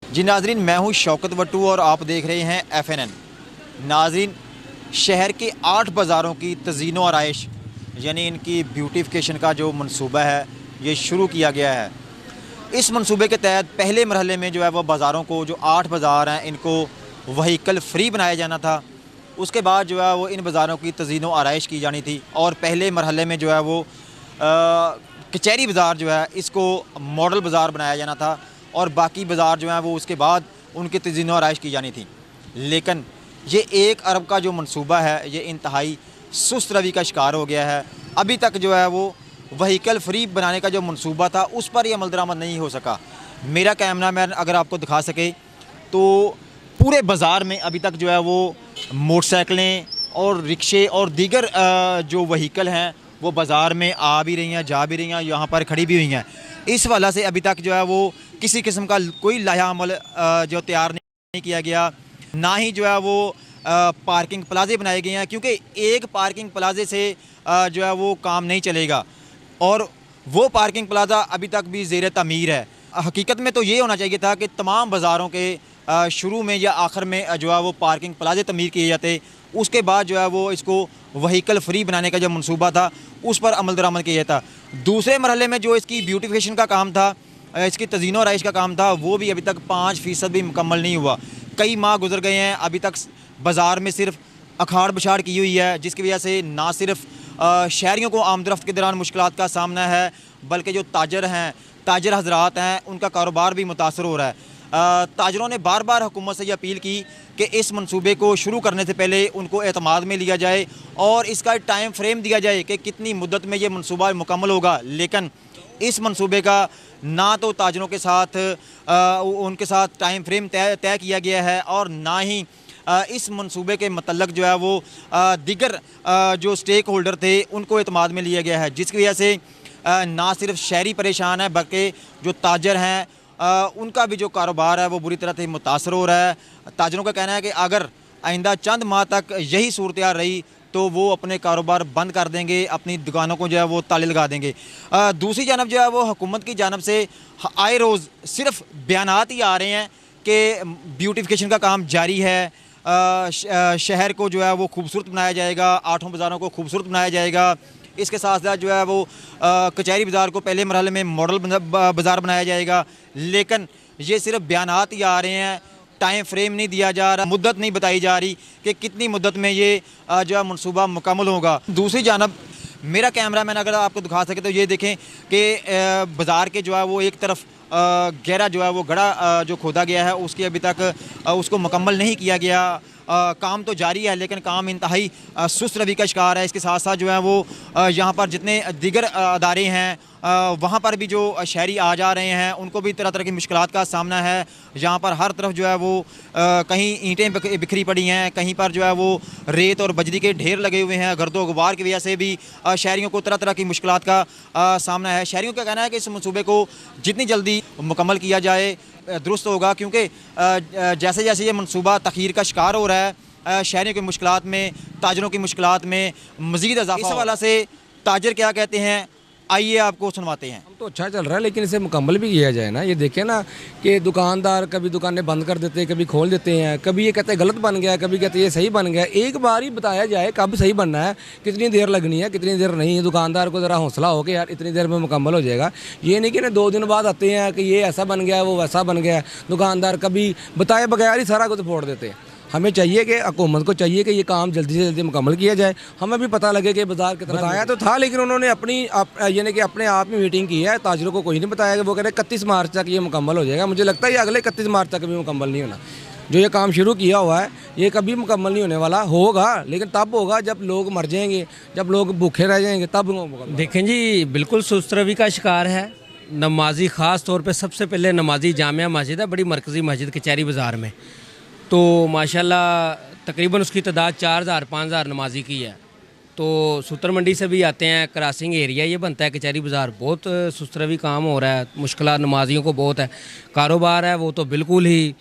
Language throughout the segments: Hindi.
जी नाजरीन, मैं हूं शौकत वट्टू और आप देख रहे हैं FNN। नाजरीन, शहर के 8 बाज़ारों की तज़ीन व आराइश यानी इनकी ब्यूटिफिकेशन का जो मंसूबा है ये शुरू किया गया है। इस मंसूबे के तहत पहले मरहले में जो है वो बाज़ारों को, जो 8 बाज़ार हैं, इनको वहीकल फ्री बनाया जाना था। उसके बाद जो है वो इन बाज़ारों की तज़ीन व आराइश की जानी थी और पहले मरहले में जो है वो कचहरी बाज़ार जो है इसको मॉडल बाज़ार बनाया जाना था और बाकी बाज़ार जो हैं वो उसके बाद उनकी तज़ीन व आराइश की जानी थी। लेकिन ये 1 अरब का जो मंसूबा है ये इंतहाई सुस्त रवि का शिकार हो गया है। अभी तक जो है वो वहीकल फ्री बनाने का जो मंसूबा था उस पर ही अमल दरामद नहीं हो सका। मेरा कैमरा मैन अगर आपको दिखा सके तो पूरे बाज़ार में अभी तक जो है वो मोटरसाइकिलें और रिक्शे और दीगर जो वहीकल हैं वो बाज़ार में आ भी रही हैं, जा भी रही हैं, यहाँ पर खड़ी भी हुई हैं। इस वजह से अभी तक जो है वो किसी किस्म का कोई लाया अमल जो तैयार नहीं किया गया, ना ही जो है वो पार्किंग प्लाजे बनाए गए हैं, क्योंकि एक पार्किंग प्लाजे से जो है वो काम नहीं चलेगा और वो पार्किंग प्लाजा अभी तक भी ज़ेर तमीर है। हकीकत में तो ये होना चाहिए था कि तमाम बाज़ारों के शुरू में या आखिर में जो है वो पार्किंग प्लाजे तमीर किए जाते, उसके बाद जो है वो इसको वहीकल फ्री बनाने का जो मंसूबा था उस पर अमल दरामद किया जाता। दूसरे मरहले में जो इसकी ब्यूटिफिकेशन का काम था, इसकी तज़ीन व आराइश का काम था, वो भी अभी तक 5% भी मुकम्मल नहीं हुआ। कई माह गुजर गए हैं, अभी तक बाज़ार में सिर्फ अखाड़ बछाड़ की हुई है, जिसकी वजह से ना सिर्फ शहरियों को आमदरफ्त के दौरान मुश्किलात का सामना है, बल्कि जो ताजर हजरात हैं उनका कारोबार भी मुतासर हो रहा है। ताजरों ने बार बार हुकूमत से ये अपील की कि इस मंसूबे को शुरू करने से पहले उनको एतमाद में लिया जाए और इसका टाइम फ्रेम दिया जाए कि कितनी मुद्दत में ये मंसूबा मुकम्मल होगा। लेकिन इस मंसूबे का ना तो ताजरों के साथ उनके साथ टाइम फ्रेम तय किया गया है और ना ही इस मंसूबे के मतलब जो है वो दीगर जो स्टेक होल्डर थे उनको एतमाद में लिया गया है, जिसकी वजह से ना सिर्फ शहरी परेशान है बल्कि जो ताजर हैं उनका भी जो कारोबार है वो बुरी तरह से मुतासर हो रहा है। ताजरों का कहना है कि अगर आइंदा चंद माह तक यही सूरत रही तो वो अपने कारोबार बंद कर देंगे, अपनी दुकानों को जो है वो ताले लगा देंगे। दूसरी जानब जो है वो हुकूमत की जानब से आए रोज़ सिर्फ बयानात ही आ रहे हैं कि ब्यूटिफिकेशन का काम जारी है, शहर को जो है वो खूबसूरत बनाया जाएगा, 8 बाज़ारों को खूबसूरत बनाया जाएगा। इसके साथ साथ जो है वो कचहरी बाज़ार को पहले मरहले में मॉडल बाज़ार बनाया जाएगा। लेकिन ये सिर्फ बयानात ही आ रहे हैं, टाइम फ्रेम नहीं दिया जा रहा, मुद्दत नहीं बताई जा रही कि कितनी मुद्दत में ये जो है मनसूबा मुकम्मल होगा। दूसरी जानब मेरा कैमरा मैन अगर आपको दिखा सके तो ये देखें कि बाज़ार के जो है वो एक तरफ गहरा जो है वो गड़ा जो खोदा गया है उसकी अभी तक उसको मुकम्मल नहीं किया गया। काम तो जारी है लेकिन काम इंतहाई सुस्त रवि का शिकार है। इसके साथ साथ जो है वो यहाँ पर जितने दीगर अदारे हैं वहाँ पर भी जो शहरी आ जा रहे हैं उनको भी तरह तरह की मुश्किलात का सामना है। यहाँ पर हर तरफ जो है वो कहीं ईंटें बिखरी पड़ी हैं, कहीं पर जो है वो रेत और बजरी के ढेर लगे हुए हैं। गर्दो गुबार की वजह से भी शहरियों को तरह तरह की मुश्किलात का सामना है। शहरियों का कहना है कि इस मनसूबे को जितनी जल्दी मुकम्मल किया जाए दुरुस्त होगा, क्योंकि जैसे जैसे ये मनसूबा तख़ीर का शिकार हो रहा है शहरियों की मुश्किलात में, ताजरों की मुश्किलात में मज़ीद इजाफा। इस हवाले से ताजर क्या कहते हैं आइए आपको सुनवाते हैं। हम तो अच्छा चल रहा है लेकिन इसे मुकम्मल भी किया जाए ना। ये देखें ना कि दुकानदार कभी दुकानें बंद कर देते हैं, कभी खोल देते हैं, कभी ये कहते हैं गलत बन गया, कभी कहते हैं ये सही बन गया। एक बार ही बताया जाए कब सही बनना है, कितनी देर लगनी है, कितनी देर नहीं है। दुकानदार को ज़रा हौसला हो कि यार इतनी देर में मुकम्मल हो जाएगा। ये नहीं कि ना 2 दिन बाद आते हैं कि ये ऐसा बन गया वो वैसा बन गया। दुकानदार कभी बताए बगैर ही सारा कुछ फोड़ देते हैं। हमें चाहिए कि हुकूमत को चाहिए कि ये काम जल्दी से जल्दी मुकम्मल किया जाए। हमें भी पता लगे कि बाज़ार कितना बताया तो था लेकिन उन्होंने यानी कि अपने आप में मीटिंग की है। ताजरों को कोई नहीं बताया कि वो कह रहे 31 मार्च तक ये मुकम्मल हो जाएगा। मुझे लगता है ये अगले 31 मार्च तक भी मुकम्मल नहीं होना। जो ये काम शुरू किया हुआ है ये कभी मुकम्मल नहीं होने वाला। होगा लेकिन तब होगा जब लोग मर जाएंगे, जब लोग भूखे रह जाएंगे तब। देखें जी, बिल्कुल सुस्त रवि का शिकार है नमाजी, ख़ास तौर पर सबसे पहले नमाजी जामिया मस्जिद है, बड़ी मरकज़ी मस्जिद कचहरी बाज़ार में। तो माशाल्लाह तकरीबन उसकी तादाद 4000-5000 नमाजी की है। तो सूत्र मंडी से भी आते हैं, क्रॉसिंग एरिया ये बनता है कचहरी बाज़ार। बहुत सुस्त रवि काम हो रहा है, मुश्किलात नमाजियों को बहुत है। कारोबार है वो तो बिल्कुल ही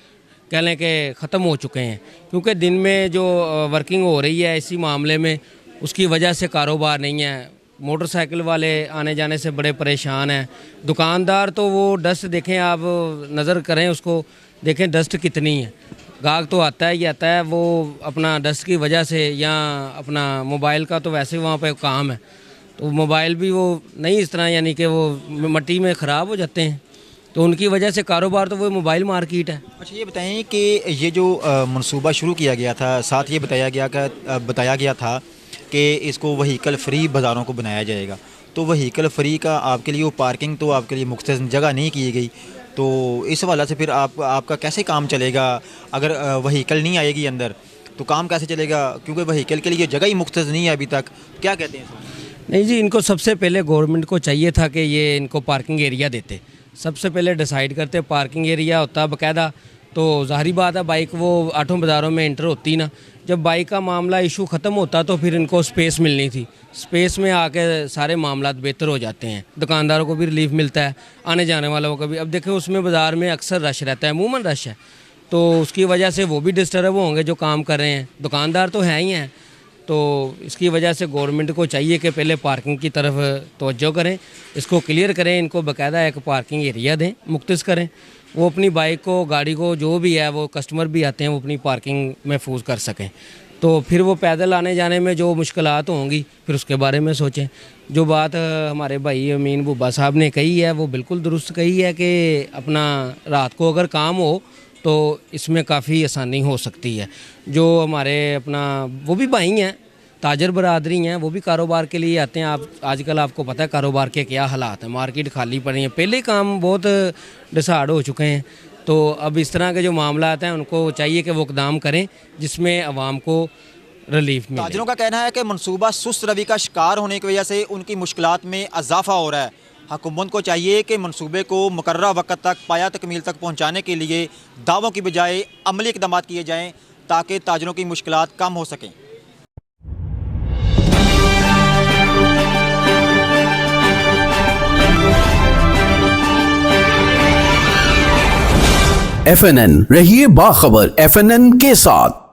कह लें कि ख़त्म हो चुके हैं, क्योंकि दिन में जो वर्किंग हो रही है इसी मामले में उसकी वजह से कारोबार नहीं है। मोटरसाइकिल वाले आने जाने से बड़े परेशान हैं। दुकानदार तो वो डस्ट देखें आप, नज़र करें उसको, देखें डस्ट कितनी है। गाहक तो आता ही आता है, वो अपना डस्ट की वजह से, या अपना मोबाइल का तो वैसे वहाँ पे काम है, तो मोबाइल भी वो नहीं इस तरह यानी कि वो मिट्टी में ख़राब हो जाते हैं, तो उनकी वजह से कारोबार तो वो मोबाइल मार्केट है। अच्छा, ये बताएं कि ये जो मंसूबा शुरू किया गया था, साथ ये बताया गया था कि इसको व्हीकल फ्री बाज़ारों को बनाया जाएगा, तो व्हीकल फ्री का आपके लिए वो पार्किंग तो आपके लिए मुख्तस जगह नहीं की गई, तो इस हवाले से फिर आपका कैसे काम चलेगा? अगर व्हीकल नहीं आएगी अंदर तो काम कैसे चलेगा? क्योंकि व्हीकल के लिए जगह ही मुख्तस नहीं है अभी तक। क्या कहते हैं इसमें? नहीं जी, इनको सबसे पहले गवर्नमेंट को चाहिए था कि ये इनको पार्किंग एरिया देते, सबसे पहले डिसाइड करते, पार्किंग एरिया होता बाकायदा, तो ज़ाहिरी बात है बाइक वो आठों बाज़ारों में एंटर होती ना। जब बाइक का मामला इशू ख़त्म होता तो फिर इनको स्पेस मिलनी थी, स्पेस में आके सारे मामला बेहतर हो जाते हैं, दुकानदारों को भी रिलीफ मिलता है, आने जाने वालों को भी। अब देखें उसमें बाज़ार में अक्सर रश रहता है, अमूमन रश है, तो उसकी वजह से वो भी डिस्टर्ब होंगे जो काम कर रहे हैं, दुकानदार तो हैं ही हैं। तो इसकी वजह से गवर्नमेंट को चाहिए कि पहले पार्किंग की तरफ तवज्जो करें, इसको क्लियर करें, इनको बाकायदा एक पार्किंग एरिया दें, मुख्तस करें, वो अपनी बाइक को, गाड़ी को, जो भी है, वो कस्टमर भी आते हैं वो अपनी पार्किंग महफूज कर सकें। तो फिर वो पैदल आने जाने में जो मुश्किलात होंगी फिर उसके बारे में सोचें। जो बात हमारे भाई अमीन बुब्बा साहब ने कही है वो बिल्कुल दुरुस्त कही है कि अपना रात को अगर काम हो तो इसमें काफ़ी आसानी हो सकती है। जो हमारे अपना वो भी भाई हैं, ताजर बरादरी हैं, वो भी कारोबार के लिए आते हैं। आप आजकल आपको पता है कारोबार के क्या हालात हैं, मार्केट खाली पड़ी है, पहले काम बहुत डिसाइड हो चुके हैं, तो अब इस तरह के जो मामला आते हैं उनको चाहिए कि वो इक़दाम करें जिसमें आवाम को रिलीफ मिले। ताजरों का कहना है कि मनसूबा सुस्त रवि का शिकार होने की वजह से उनकी मुश्किलात में इजाफा हो रहा है। हुकूमत को चाहिए कि मनसूबे को मुकर्रर वक्त तक पाया तकमील तक पहुँचाने के लिए दावों की बजाय अमली इक़दाम किए जाएँ ताकि ताजरों की मुश्किलात कम हो सकें। FNN रहिए बाखबर FNN के साथ।